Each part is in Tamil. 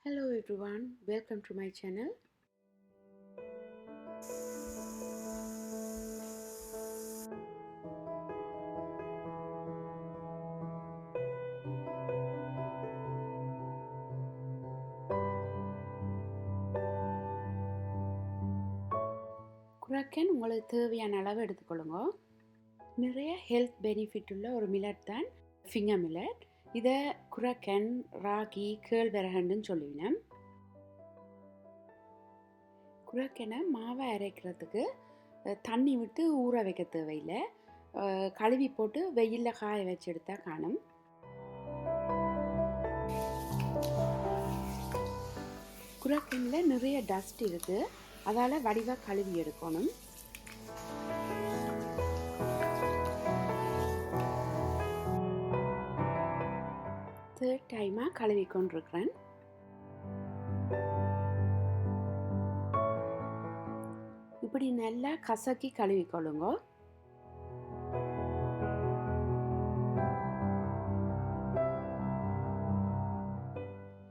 Hello everyone, welcome to my channel. குராக்கன் உங்களுக்கு தேவையான அளவு எடுத்துக்கொள்ளுங்க. நிறைய ஹெல்த் பெனிஃபிட் உள்ள ஒரு மில்லட் தான் ஃபிங்கர் மில்லட். இதை குராக்கன், ராகி, கேழ்வரகுன்னு சொல்லுவினேன். குராக்கனை மாவை அரைக்கிறதுக்கு தண்ணி விட்டு ஊற வைக்க தேவையில்லை. கழுவி போட்டு வெயிலில் காய வச்சு எடுத்தா காணும். குராக்கனில் நிறைய டஸ்ட் இருக்குது, அதால் வடிவாக கழுவி எடுக்கணும். தேர்ட் டைமாக கழுவி கொண்டிருக்கிறேன். இப்படி நல்லா கசக்கி கழுவி கொள்ளுங்க.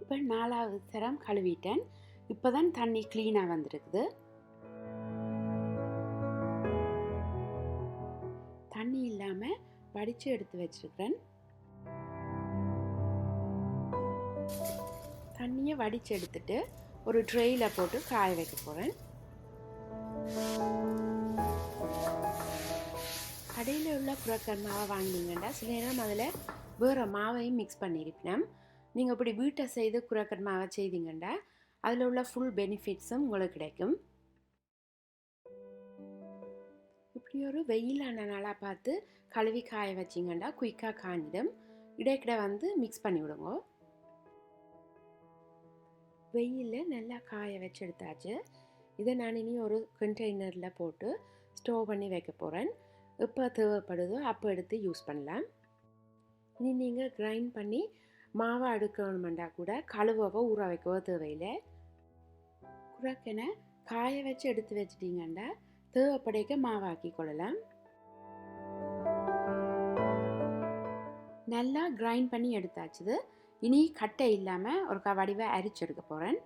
இப்போ 4வது தரம் கழுவிட்டேன். இப்போ தான் தண்ணி க்ளீனாக வந்திருக்குது. தண்ணி இல்லாமல் வடித்து எடுத்து வச்சிருக்கிறேன். தண்ணியை வடித்து எடுத்துட்டு ஒரு ட்ரேயில் போட்டு காய வைக்க போகிறேன். கடையில் உள்ள குராக்கன் மாவை வாங்கினீங்கன்னா சில நேரம் அதில் வேறு மாவையும் மிக்ஸ் பண்ணியிருப்பேன். நீங்கள் இப்படி வீட்டை செய்து குராக்கன் மாவை செய்தீங்கன்னா அதில் உள்ள ஃபுல் பெனிஃபிட்ஸும் உங்களுக்கு கிடைக்கும். இப்படி ஒரு வெயிலான நாளாக பார்த்து கழுவி காய வச்சிங்கன்னா குயிக்காக காஞ்சிடும். இடைக்கிட மிக்ஸ் பண்ணி விடுங்க. வெயிலில் நல்லா காய வச்சு எடுத்தாச்சு. இதை நான் இனி ஒரு கண்டெய்னரில் போட்டு ஸ்டோர் பண்ணி வைக்க போகிறேன். எப்போ தேவைப்படுதோ அப்போ எடுத்து யூஸ் பண்ணலாம். இனி நீங்கள் கிரைண்ட் பண்ணி மாவை அடுக்கணுமெண்டா கூட கழுவவோ ஊற வைக்கவோ தேவையில்லை. குராக்கனை காய வச்சு எடுத்து வச்சிட்டிங்கன்னா தேவைப்படைக்க மாவாக்கி கொள்ளலாம். நல்லா கிரைண்ட் பண்ணி எடுத்தாச்சுது. இனி கட்டை இல்லாமல் ஒரு வடிவை அரிச்சு எடுக்க போகிறேன்.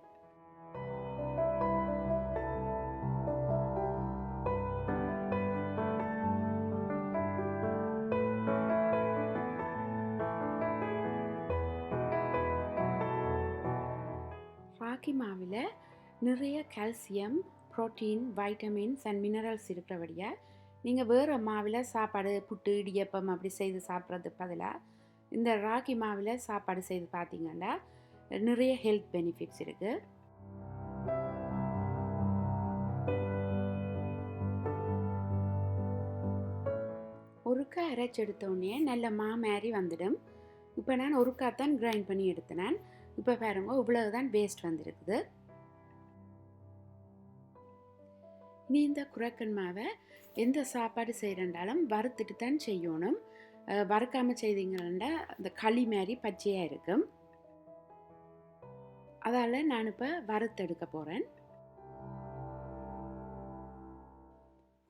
ராகி மாவில் நிறைய calcium, protein, vitamins and minerals இருக்கிறபடியாக நீங்கள் வேறு மாவில் சாப்பாடு, புட்டு, இடியப்பம் அப்படி செய்து சாப்பிட்றதுக்கு பதிலாக இந்த ராகி மாவில் சாப்பாடு செய்து பார்த்தீங்கன்னா நிறைய ஹெல்த் பெனிஃபிட்ஸ் இருக்குது. ஒருக்கா அரைச்சி எடுத்தோடனே நல்ல மாரி வந்துடும். இப்போ நான் ஒருக்கா தான் கிரைண்ட் பண்ணி எடுத்தேன். இப்போ பாருங்க, இவ்வளவுதான் வேஸ்ட் வந்திருக்குது. இனி இந்த குராக்கன் மாவை எந்த சாப்பாடு செய்கிறண்டாலும் வறுத்துட்டு தான் செய்யணும். வறுக்காமல் செய்தீங்கன்னா அந்த களி மாதிரி பச்சையாக இருக்கும். அதால் நான் இப்போ வறுத்தெடுக்க போகிறேன்.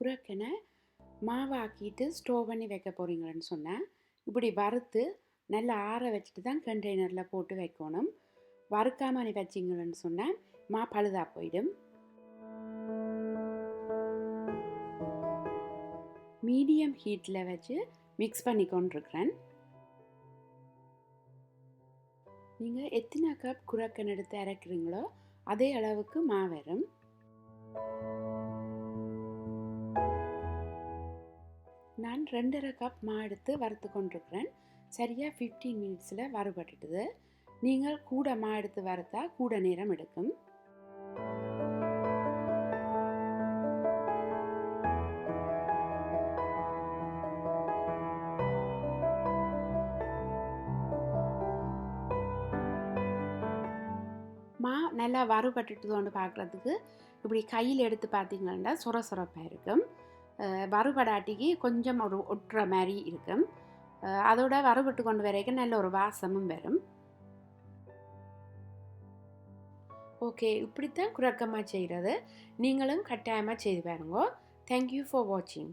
குராக்கனை மாவாக்கிட்டு ஸ்டோர் பண்ணி வைக்க போகிறீங்களேன்னு சொன்னேன். இப்படி வறுத்து நல்லா ஆற வச்சுட்டு தான் கண்டெய்னரில் போட்டு வைக்கணும். வறுக்காமல் வச்சிங்கன்னு சொன்னால் மா பழுதாக போயிடும். மீடியம் ஹீட்டில் வச்சு மிக்ஸ் பண்ணி கொண்டிருக்கிறேன். நீங்கள் எத்தனை கப் குராக்கன் எடுத்து அரைக்கிறீங்களோ அதே அளவுக்கு மா வரும். நான் 2.5 கப் மா எடுத்து வறுத்து கொண்டிருக்கிறேன். சரியாக 15 மினிட்ஸில் வறுபட்டுட்டுது. நீங்கள் கூட மா எடுத்து வறுத்தா கூட நேரம் எடுக்கும். மா நல்லா வறுபட்டுட்டுதோன்னு பார்க்குறதுக்கு இப்படி கையில் எடுத்து பார்த்தீங்கன்னா சொரப்பாக இருக்கும். வறுபடாட்டிக்கு கொஞ்சம் ஒரு ஒட்டுற மாதிரி இருக்கும். அதோட வறுபட்டு கொண்டு வரைக்கும் நல்ல ஒரு வாசமும் வரும். ஓகே, இப்படித்தான் குராக்கமாக செய்கிறது. நீங்களும் கட்டாயமாக செய்து பாருங்க. தேங்க்யூ ஃபார் வாட்சிங்.